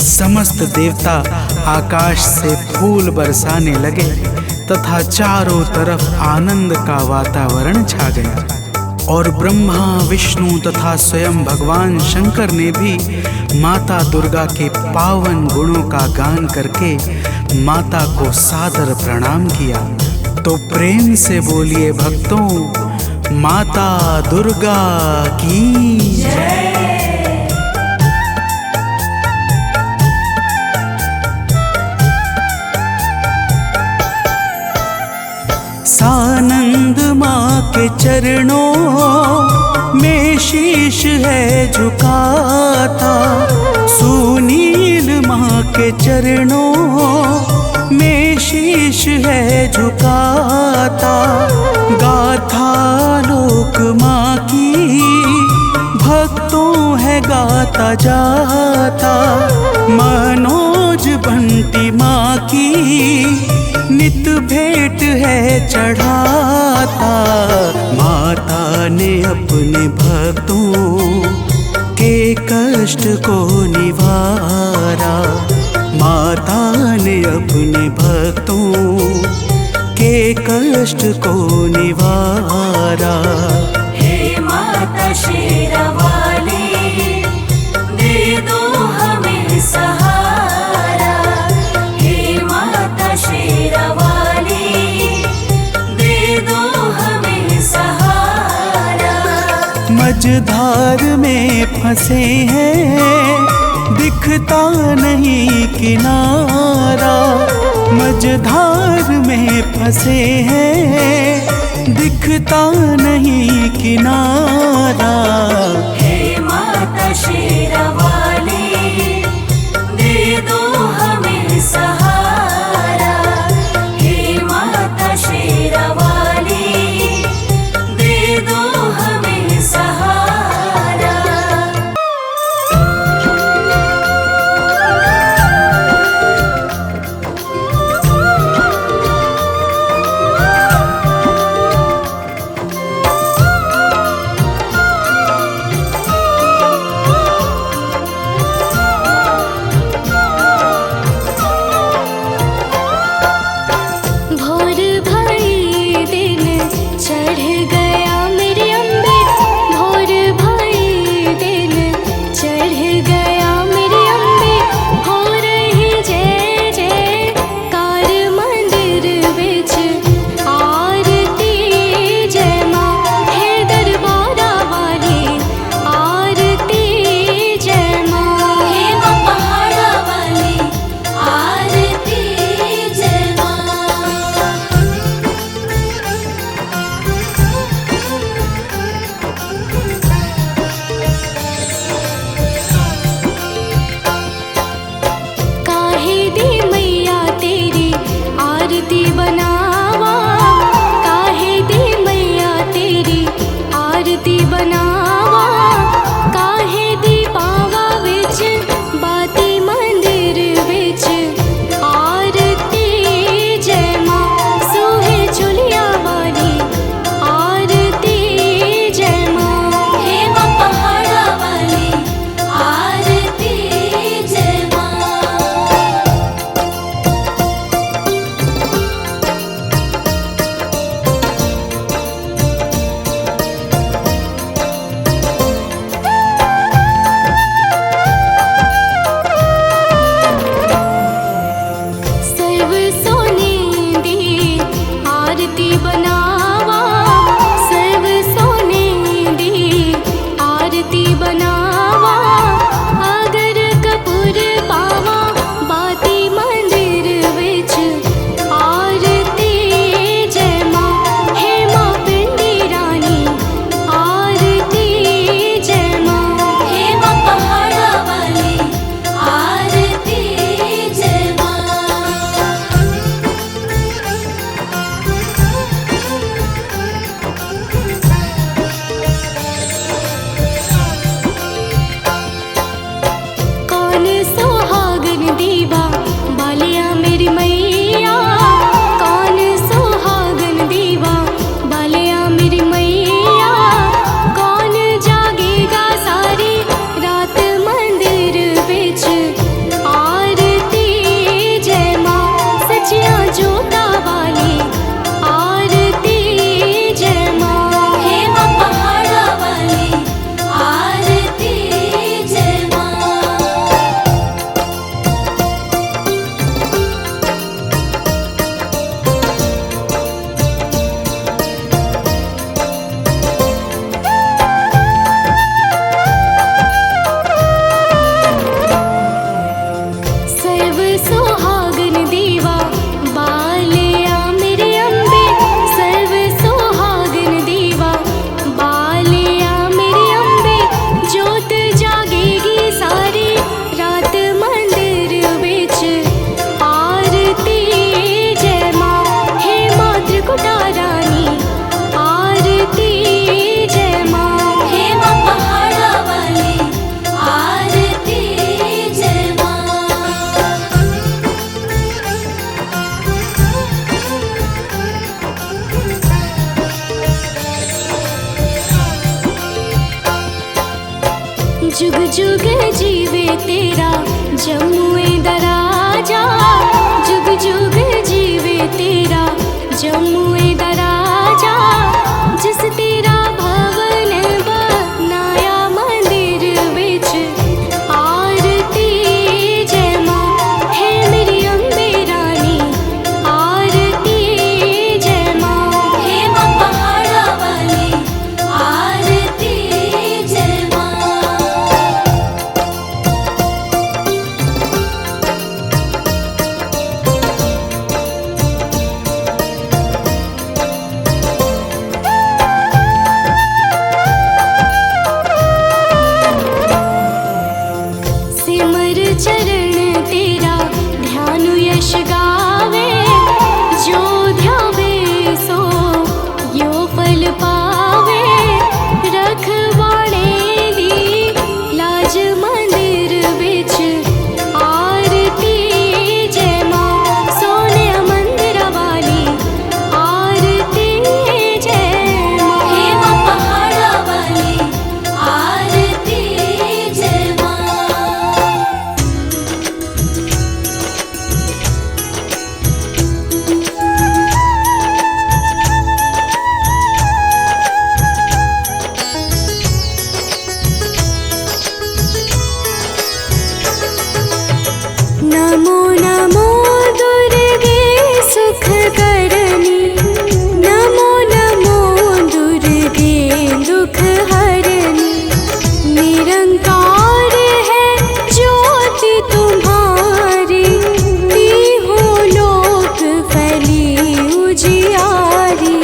समस्त देवता आकाश से फूल बरसाने लगे तथा चारों तरफ आनंद का वातावरण छा गया। और ब्रह्मा, विष्णु तथा स्वयं भगवान शंकर ने भी माता दुर्गा के पावन गुणों का गान करके माता को सादर प्रणाम किया। तो प्रेम से बोलिए भक्तों, माता दुर्गा की जय। सानंद माँ के चरणों में शीश है झुकाता। सुनील माँ के चरणों में शीश है झुकाता। गाथा लोक माँ की भक्तों है गाता जाता। मनोज बंटी माँ की नित भेंट है चढ़ाता। माता ने अपने भक्तों के कष्ट को निवारा। माता ने अपने भक्तों के कष्ट को निवारा। हे माता शेरावाली, दे दो हमें सहारा। हे माता शेरावाली, दे दो हमें सहारा। मझधार में फंसे हैं, दिखता नहीं किनारा। मझधार में फंसे हैं, दिखता नहीं किनारा। हे माता शेरावाली, दे दो हमें सहारा। हे माता शेरावाली, दे दो हमें सहारा। तेरा जमुए दराजा, जुग जुग जीवे तेरा जमुए दराजा। जिस तेरा भवन बनाया मंदिर विच आरती जय माँ। है मेरी अम्बे रानी आरती जय माँ। हे माँ पहाड़ा वाली आरती जय माँ। सिमर चरण तेरा ध्यान यश गावे, जो ध्यावे सो यो फल पावे। रखवाड़े दी लाज मंदिर विच आरती जय माँ। सोने मंदिर वाली आरती जय माँ। हे माँ पहाड़ा वाली आरती जय माँ। नमो नमो दुर्गे सुख करनी, नमो नमो दुर्गे दुख हरनी। निरंकार है ज्योति तुम्हारी, तीहों लोक फैली उजियारी।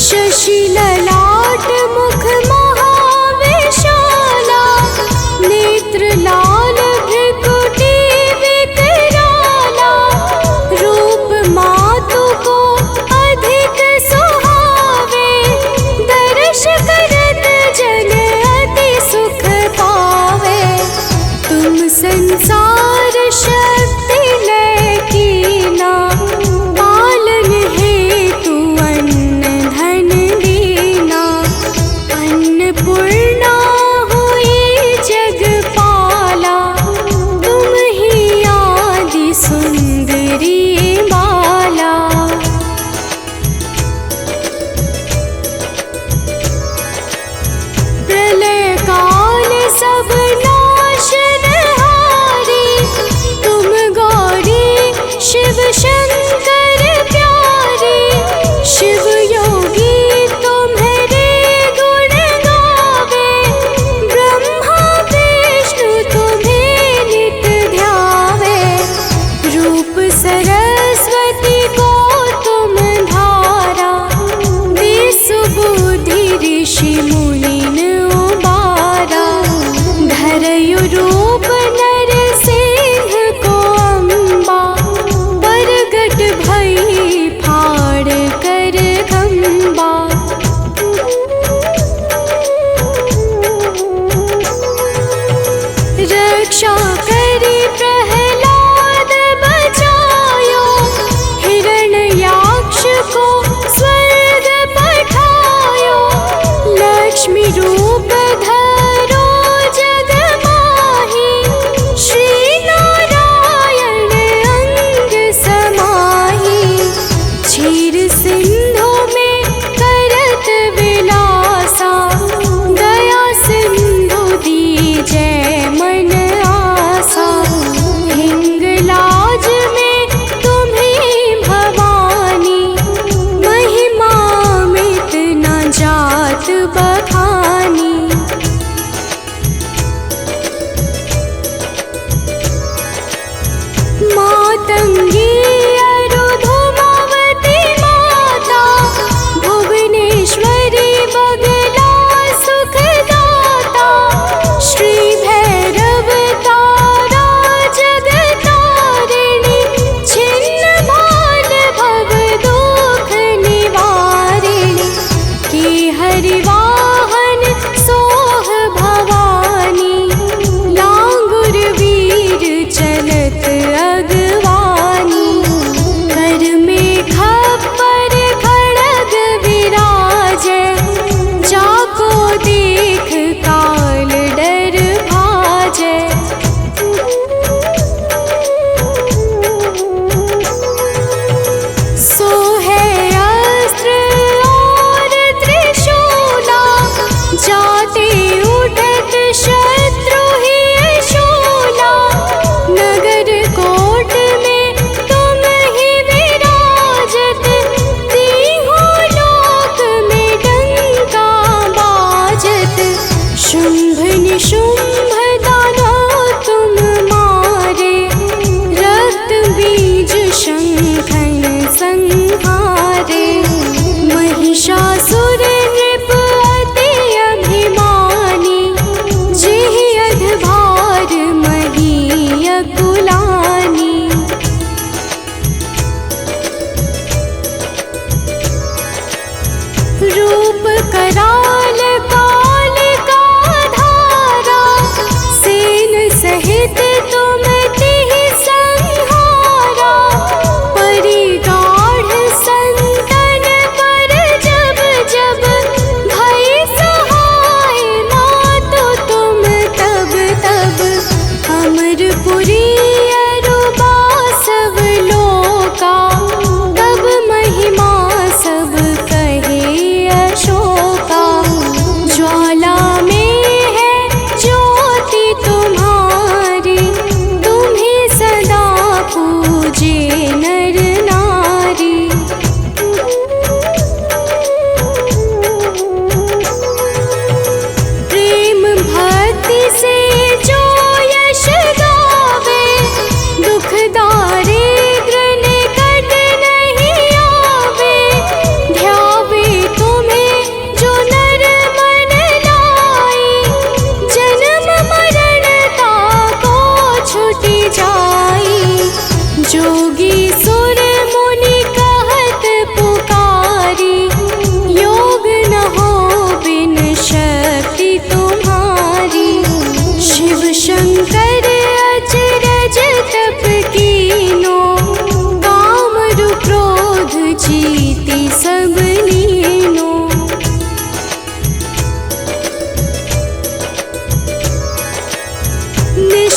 शशि ललाट मुख महाविशाला, नेत्र लाल भृकुटी विकराला। रूप मातु को अधिक सुहावे, दर्श करत जन अति सुख पावे। तुम संसार शक्ति लय कीना, पालन हेतु अन्न धन दीना। अन्नपूर्णा हुई जगपाला, तुम ही आदि सुंदरी बाला। प्रलय काल सब नाशनहारी, तुम गौरी शिव शंकर प्यारी। शिव योगी तुम्हारे गुण गावे, ब्रह्मा विष्णु तुम्हें नित ध्यावे। रूप सरस्वती को तुम धारा, विसुबुद्धि ऋषि मुनिन उबारा। धरयु रूप नरसिंह को अम्बा, प्रगट भई फाड़ कर खम्बा। रक्षा करी प्रहलाद बचायो, हिरण्याक्ष को स्वर्ग पठायो। लक्ष्मी रूप धरो जग माही, श्री नारायण अंग समाही। क्षीर सिंधु में करत विलासा, दया सिंधु दी जय मन आसा।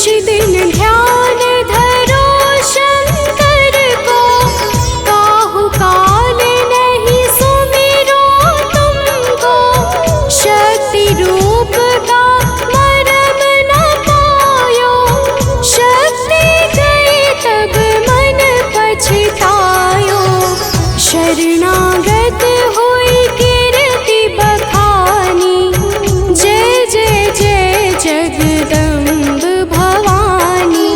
कुछ दिन ध्यान धरो शंकर को, काहू काल नहीं सुमिरो तुमको। शक्ति रूप का मरम न पायो, शक्ति गई तब मन पछतायो। शरणागत हुई कीर्ति बखानी, जय जय जय जगदम्ब भवानी।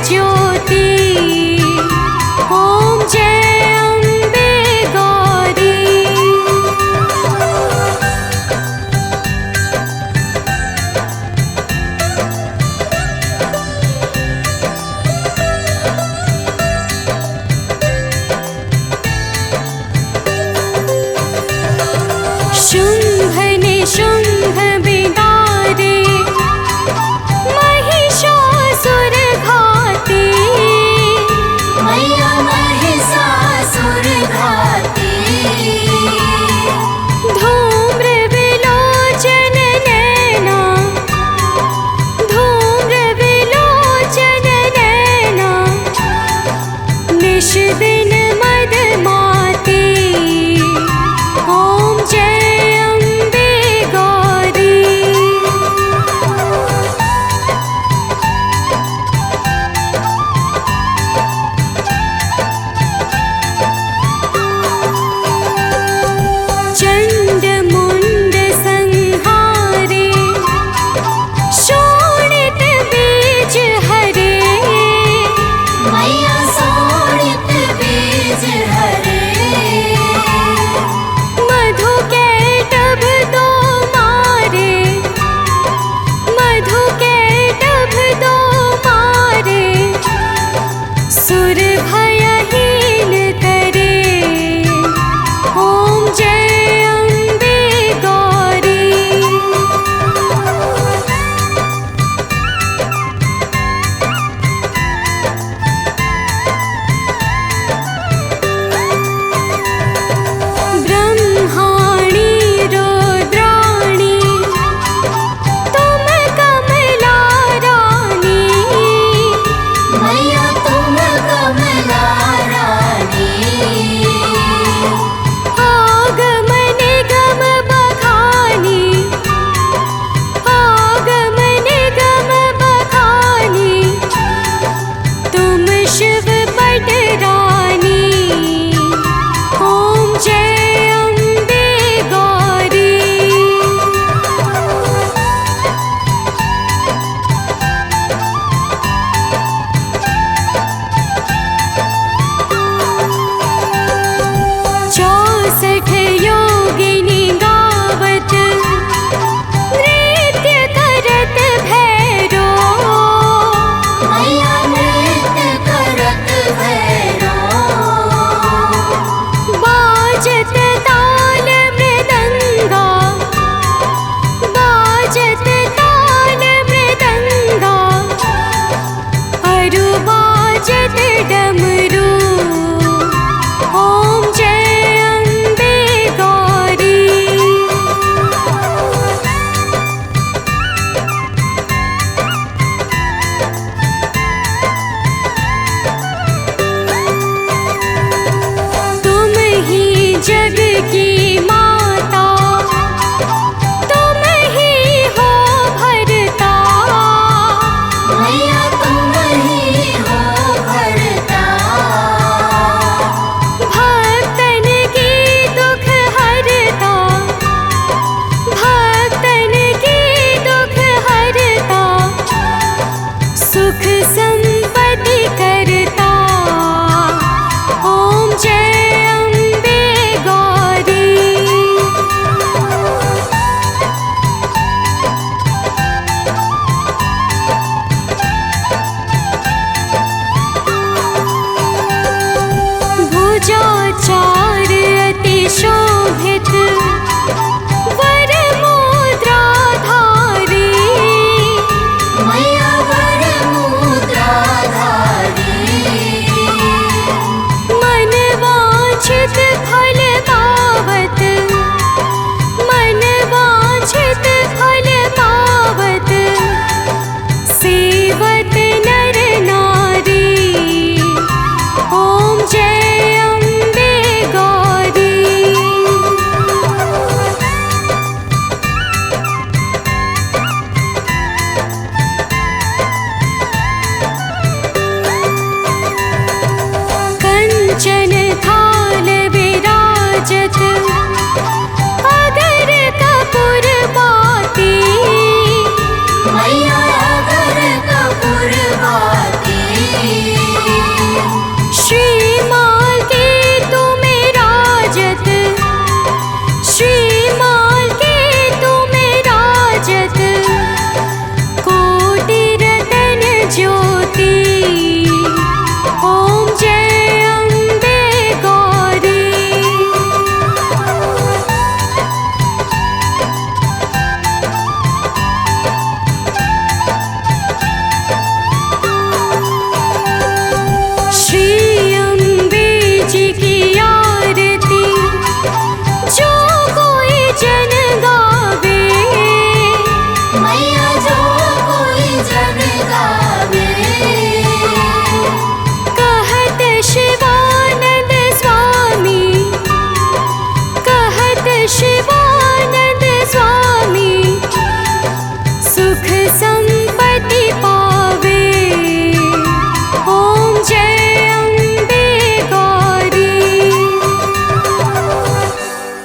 ज्योति। ओम जय अम्बे गौरी। शुंभ निशुंभ बिदारे महिषासुर घाते। मैया महिषासुर घाते। धूम्र विलोचन नैना। धूम्र विलोचन नैना। निश दिन मद माते। ओम जय अम्बे गौरी। चंड मुंड संहारे शोणित बीज हरे। मैया शोणित बीज हरे। मधु कैटभ दो मारे। मधु कैटभ दो मारे। सुर भयहीन करे। ओम जय अम्बे गौरी। ब्रह्माणी रुद्राणी तुम कमला रानी। मैया तुम कमला रानी। आगमन गम बखानी। आगमन गम बखानी। तुम शिव पट रानी। ओम जय अम्बे गौरी। चौसठ योगिनी गावत नृत्य करत भैरो। मैया नृत्य करत भैरो। बाजत ताल मृदंगा। बाजत ताल मृदंगा। अरु बाजत डमरू। ओम जय अम्बे गौरी। तुम ही जग की माता। तुम ही हो भरता। मैया तुम ही हो भरता। भक्तन की दुख हरता। भक्तन की दुख हरता। सुख संपत्ति करता। ओम जय अम्बे गौरी। भुजाचार अति शोभित वर मुद्राधारी। मैया वर मुद्राधारी। मन वांछित फल पावत। मन वांछित फल पावत। सेवत नर नारी। ओम जय अम्बे गौरी। की आरती जो कोई जन